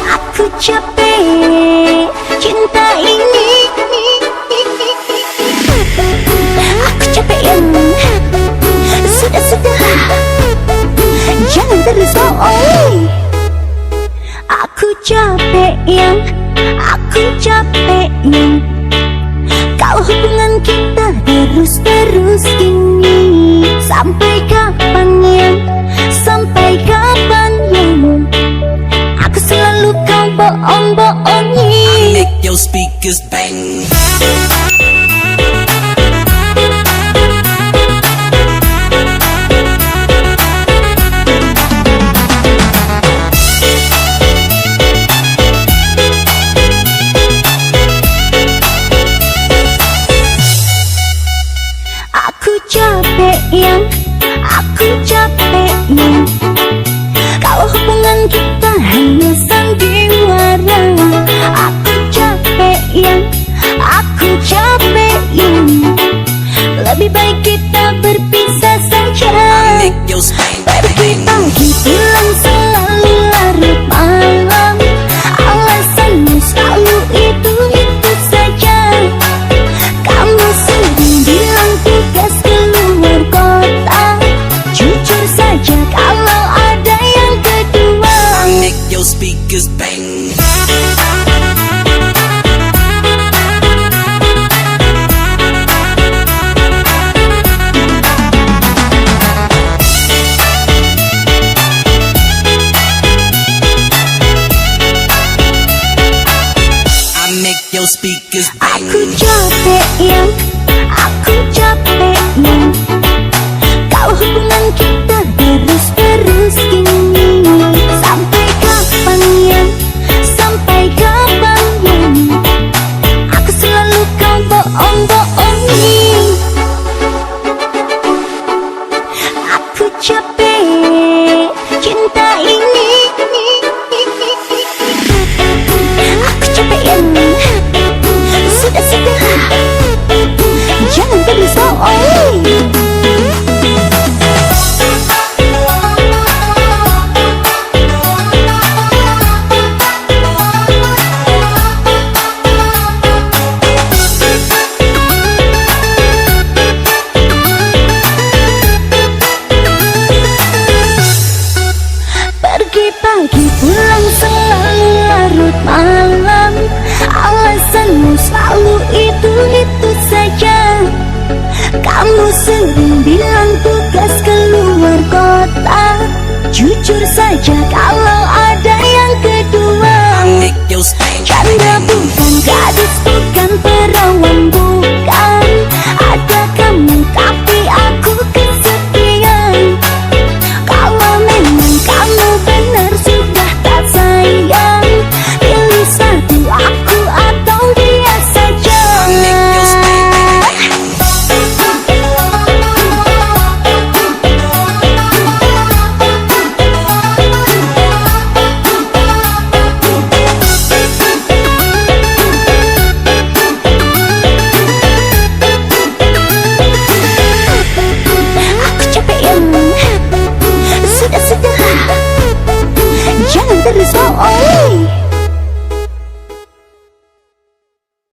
Aku capek cinta ini, aku capek yang sudah, jangan terus bohong. Aku capek yang kalau hubungan kita terus gini. Sampai kapan yang aku selalu kau bohong-bohongi. Make your speakers bang. Aku capek yang kalau hubungan kita hanya sandiwara. Aku capek yang lebih baik kita berpisah saja. Pergi pagi pulang selalu larut malam, alasanmu selalu itu saja. Kamu sering bilang tugas keluar kota, jujur saja kalau ada yang kedua. Make your speakers bang. Your speakers bang. Aku capek yang kalau hubungan kita terus gini. Sampai kapan yang aku selalu kau bohong-bohongi. Aku capek cinta ini, aku capek yang sudah, jangan terus bohong. Pergi pagi pulang selalu larut malam, alasanmu selalu itu saja. Kamu sering bilang tugas keluar kota, jujur saja kalau